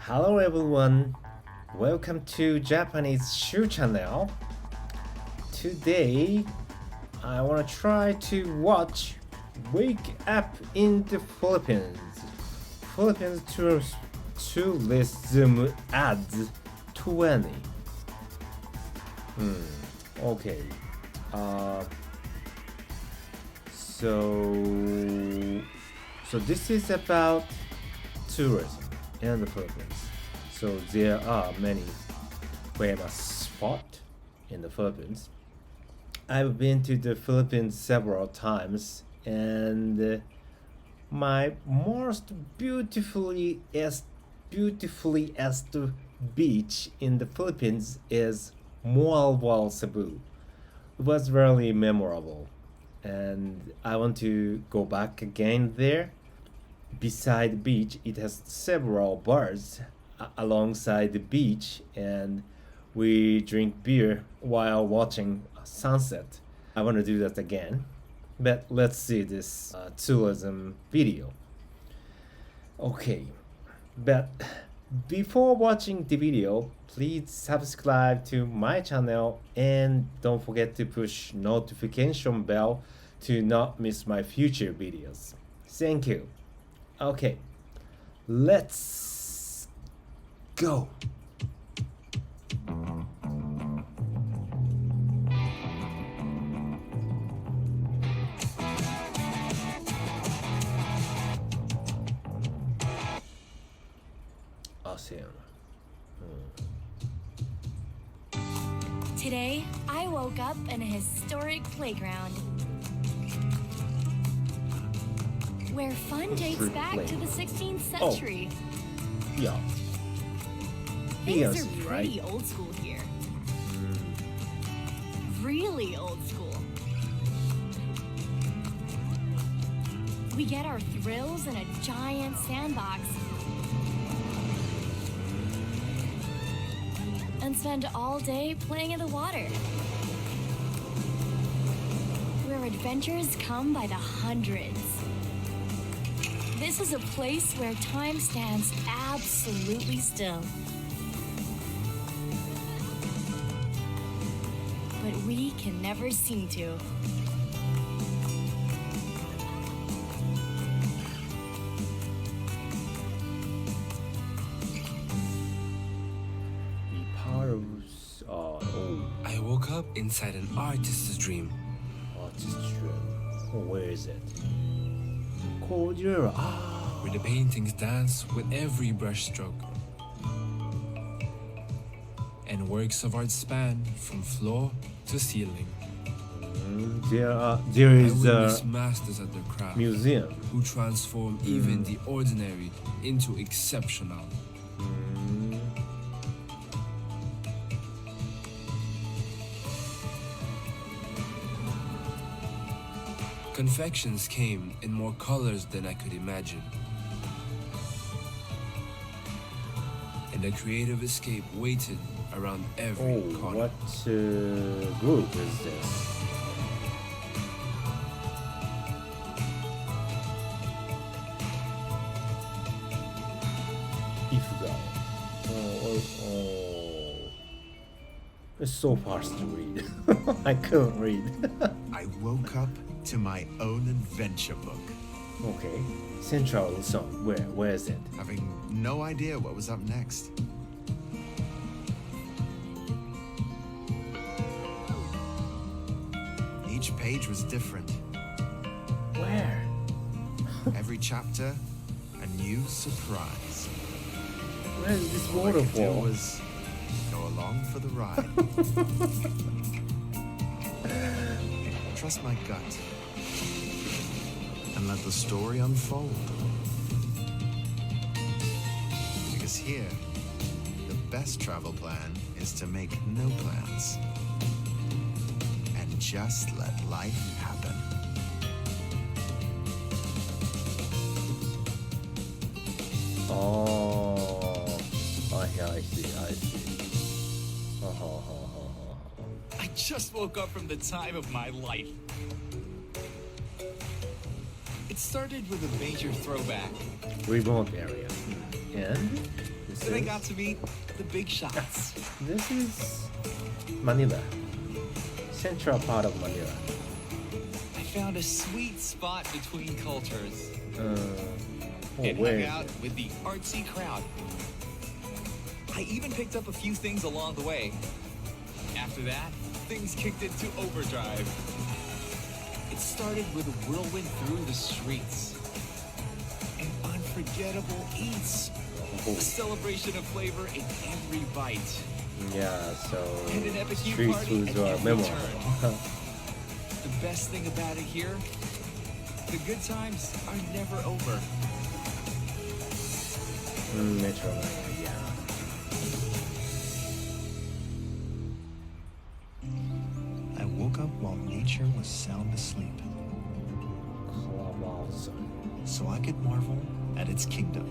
Hello everyone, welcome to Japanese Shoe Channel. Today, I want to try to watch Wake Up in the Philippines. Philippines tourism ads 20. Okay. So this is about tourism in the Philippines. So there are many famous spots in the Philippines. I've been to the Philippines several times, and my most beautifully the beach in the Philippines is Cebu. It was really memorable, and I want to go back again there. Beside the beach, it has several bars alongside the beach, and we drink beer while watching sunset. I want to do that again, but let's see this tourism video. Okay, but before watching the video, please subscribe to my channel and don't forget to push notification bell to not miss my future videos. Thank you. Okay, let's go. Awesome. Today, I woke up in a historic playground where fun dates back to the 16th century. Yeah. Things are pretty old school here. Really old school. We get our thrills in a giant sandbox and spend all day playing in the water, where adventures come by the hundreds. This is a place where time stands absolutely still. But we can never seem to. I woke up inside an artist's dream. Where is it? Cordillera. Where the paintings dance with every brushstroke. And works of art span from floor to ceiling. There is a masters at their craft museum who transform even the ordinary into exceptional. Confections came in more colors than I could imagine. And a creative escape waited around every corner. What group is this? Ifugao. It's so fast to read. I couldn't read. I woke up to my own adventure book. Okay. Central Luzon. Where is it? Having no idea what was up next. Each page was different. Where? Every chapter, a new surprise. Where is this All I could do waterfall? was go along for the ride. Trust my gut and let the story unfold. Because here, the best travel plan is to make no plans and just let life happen. Oh, I see. I just woke up from the time of my life. It started with a major throwback. Remote area. And then I got to meet the big shots. This is Manila, central part of Manila. I found a sweet spot between cultures and where hung is out it? with the artsy crowd. I even picked up a few things along the way. After that, things kicked into overdrive. It started with a whirlwind through the streets. An unforgettable eats. A celebration of flavor in every bite. Yeah, so And an epic new street party foods at are every memorable. The best thing about it here, the good times are never over. Metro Manila, yeah. I woke up while nature was sound asleep, Calabazo. so I could marvel at its kingdom.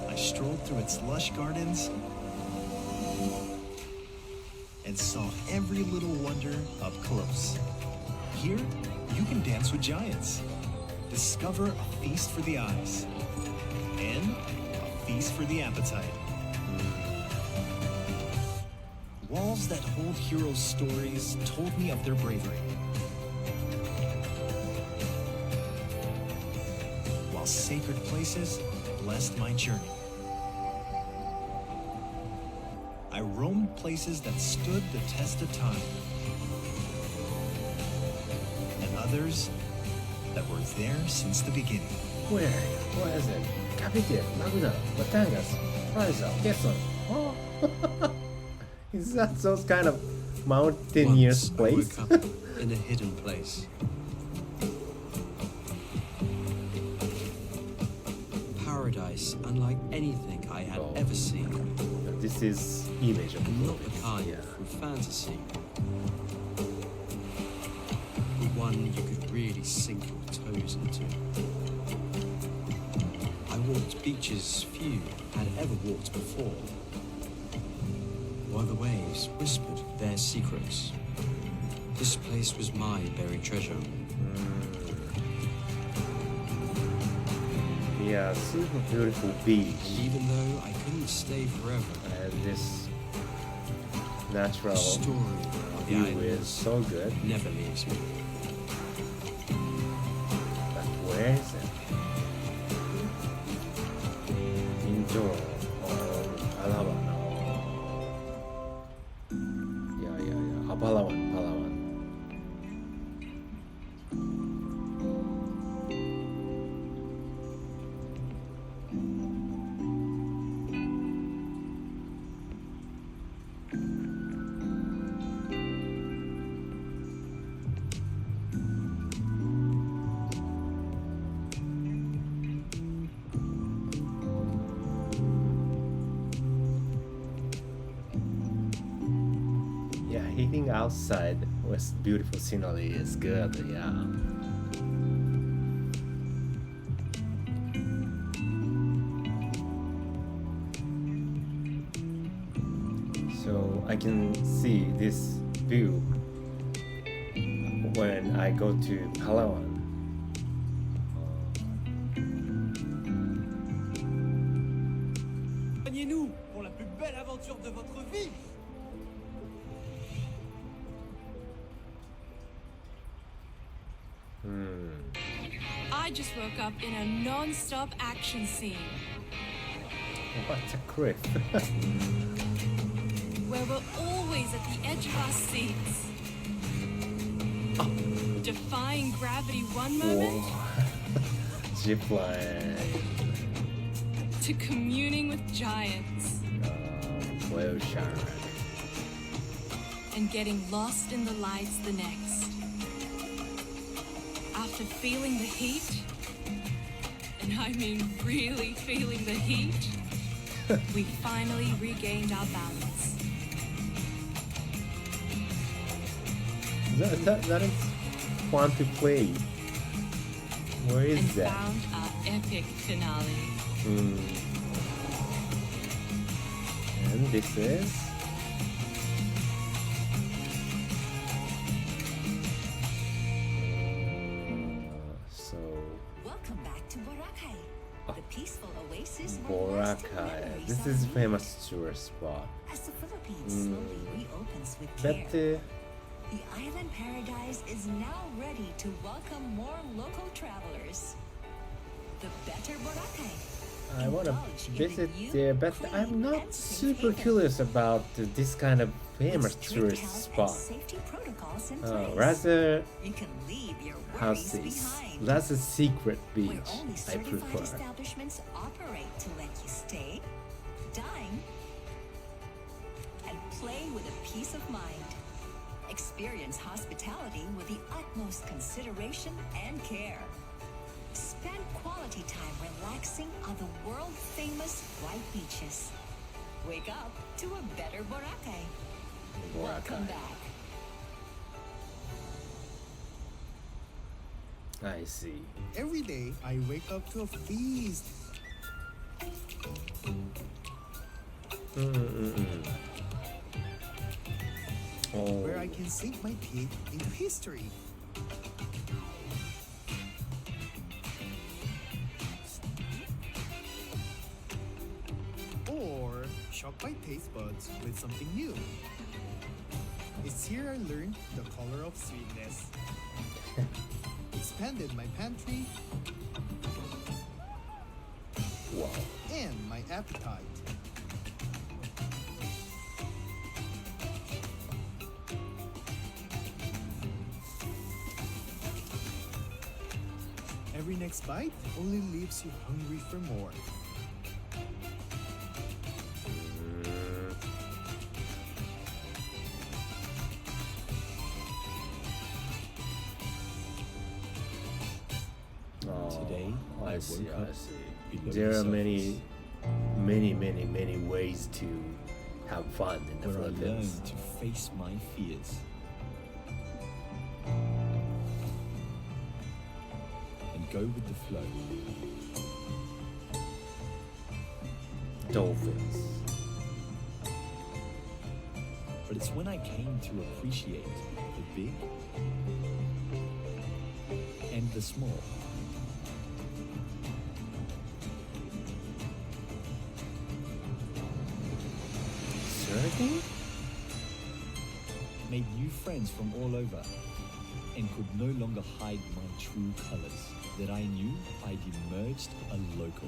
I strolled through its lush gardens and saw every little wonder up close. Here, you can dance with giants, discover a feast for the eyes, and a feast for the appetite. Walls that hold heroes' stories told me of their bravery, while sacred places blessed my journey. I roamed places that stood the test of time, and others that were there since the beginning. Where? What is it? Cavite, Laguna, Batangas, Paraiso, Quezon. Oh. Is that those kind of mountainous Once I place? woke up in a hidden place. Paradise unlike anything I had Oh. ever seen, This is image of and not the movies, kind yeah. from fantasy. But one you could really sink your toes into. I walked beaches few had ever walked before, while the waves whispered their secrets. This place was my buried treasure. Yeah, super beautiful beach. And even though I couldn't stay forever, And this natural the story of the view island is so good. never leaves me. But where is it? Mindoro or Palawan? Yeah. Palawan. Yeah, eating outside with beautiful scenery is good, yeah. So I can see this view when I go to Palawan. Rejoignez-nous pour la plus belle aventure de votre vie. I just woke up in a non-stop action scene What a cliff. where we're always at the edge of our seats. Defying gravity one moment Zipline. to communing with giants Well, Sharon. and getting lost in the lights the next. After feeling the heat, and I mean really feeling the heat, we finally regained our balance. That is fun to play. Where And is that? found our epic finale. And this is so Welcome back to Boracay. The peaceful oasis will last in Boracay. memories This of is you. famous tourist spot. As the Philippines slowly reopens with care, Bette. the island paradise is now ready to welcome more local travelers. The Better Boracay. I want to Indulge in the visit new, there, but clean, I'm not and safe super haven. curious about this kind of famous With strict tourist health and spot. safety protocols in Oh, place. rather You can leave your worries houses. behind. That's a secret beach. Where only I certified prefer. establishments operate to let you stay, dine, and play with a peace of mind. Experience hospitality with the utmost consideration and care. Spend quality time relaxing on the world-famous white beaches. Wake up to a better Boracay. Welcome back. I see. Every day, I wake up to a feast. Oh, Where I can sink my teeth into history. Or shock my taste buds with something new. It's here I learned the color of sweetness. Expanded my pantry wow. and my appetite. Every next bite only leaves you hungry for more. Oh, Today, I I see. woke I up see. below There the are many, surface. many ways to have fun in the Where I Philippines. learned to face my fears and go with the flow. Dolphins. But it's when I came to appreciate the big and the small. Surfing? Made new friends from all over and could no longer hide my true colors. That I knew I'd emerged a local.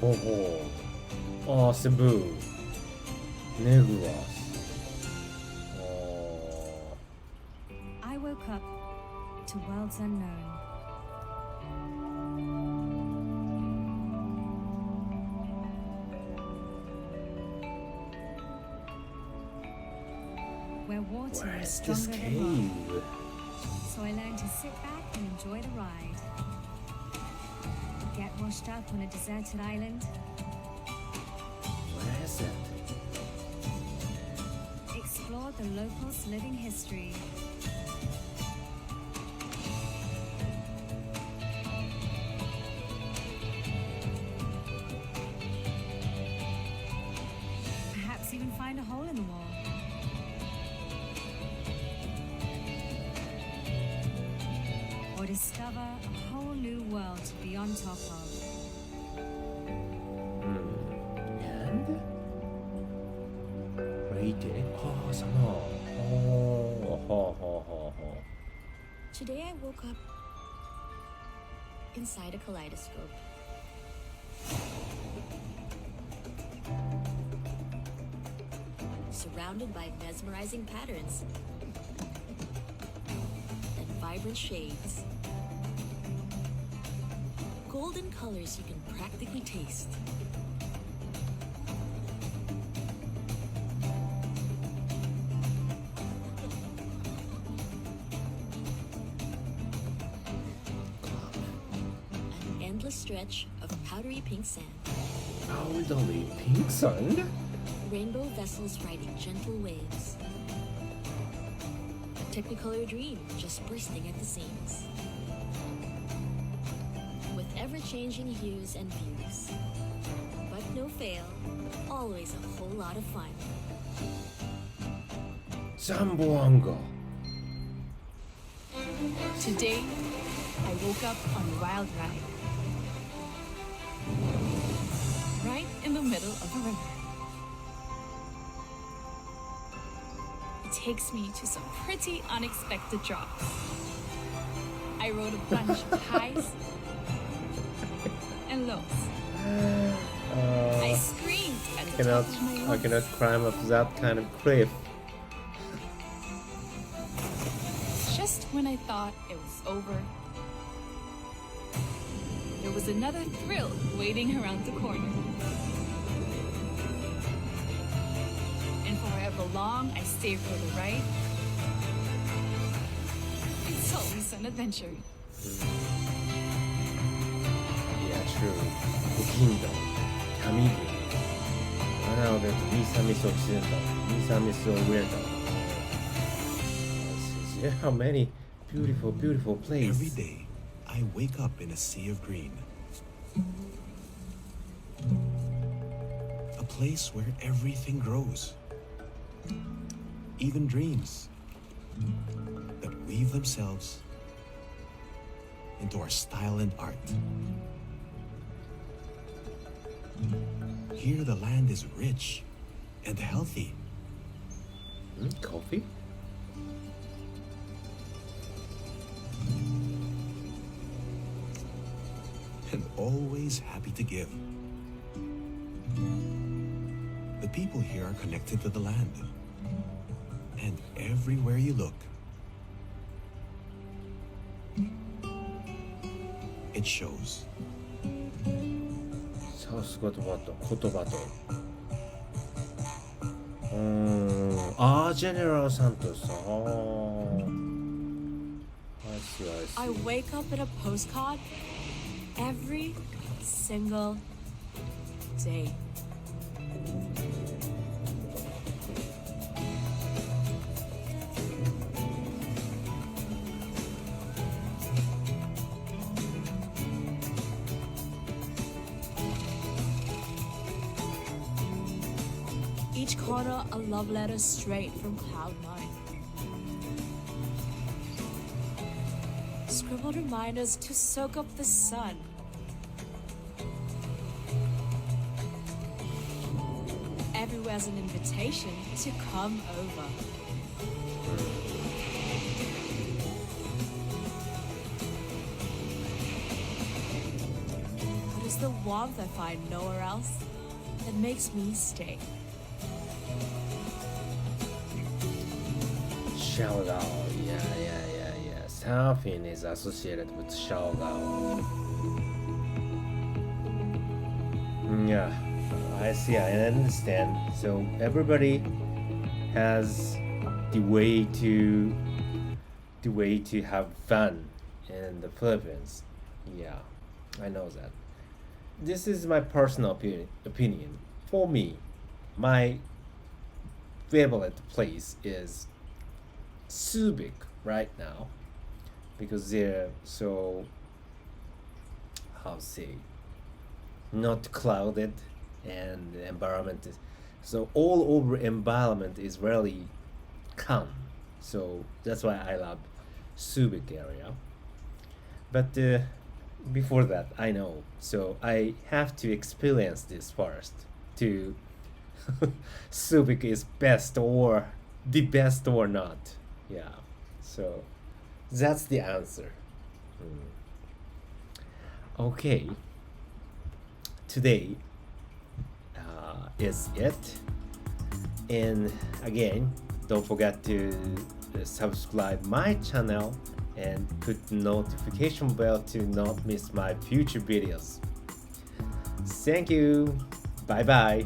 Oh, oh, Cebu. Negros. Oh, I woke up to worlds unknown. Where water where is is this stronger than rock. cave? So I learned to sit back and enjoy the ride. Get washed up on a deserted island. Where is it? Explore the locals' living history. Perhaps even find a hole in the wall. Or discover a whole new world to be on top of. And? Rated? Oh, somehow. Oh, ho, ho, ho, ho. Today I woke up inside a kaleidoscope. Surrounded by mesmerizing patterns and vibrant shades. Golden colors you can practically taste. An endless stretch of powdery pink sand. Powdery pink sand? Rainbow vessels riding gentle waves. A technicolor dream just bursting at the seams. With ever-changing hues and views. But no fail, always a whole lot of fun. Zamboanga. Today, I woke up on a wild ride. Right in the middle of a river. It takes me to some pretty unexpected drops. I rode a bunch of highs and lows. I screamed at the top of my I lungs. cannot climb up that kind of cliff. Just when I thought it was over, there was another thrill waiting around the corner. And for however long I stayed for the ride, it's always an adventure. Yeah, true. Bukindo, Kamigi. Now that Misa Miso Occidental, Misa Miso Oriental. Yeah, how many beautiful, beautiful places. Every day, I wake up in a sea of green. A place where everything grows. Even dreams that weave themselves into our style and art. Here the land is rich and healthy. Coffee? And always happy to give. The people here are connected to the land. And everywhere you look, it shows. さすが言葉とジェネラルサントスI see, I I wake up in a postcard every single day. Each corner a love letter straight from Cloud9. Scribbled reminders to soak up the sun. Everywhere's an invitation to come over. But it's the warmth I find nowhere else that makes me stay. Xiaogao, yeah. Surfing is associated with Xiaogao. Yeah, I see, I understand. So everybody has the way to have fun in the Philippines. Yeah, I know that. This is my personal opinion. For me, my favorite place is Subic right now because they're so, how to say, not clouded, and the environment is so all over environment is really calm. So that's why I love Subic area. But before that, I know, so I have to experience this first to Subic is best or the best or not. Yeah, so that's the answer. Okay, today is it, and again, don't forget to subscribe my channel and put notification bell to not miss my future videos. Thank you. Bye bye.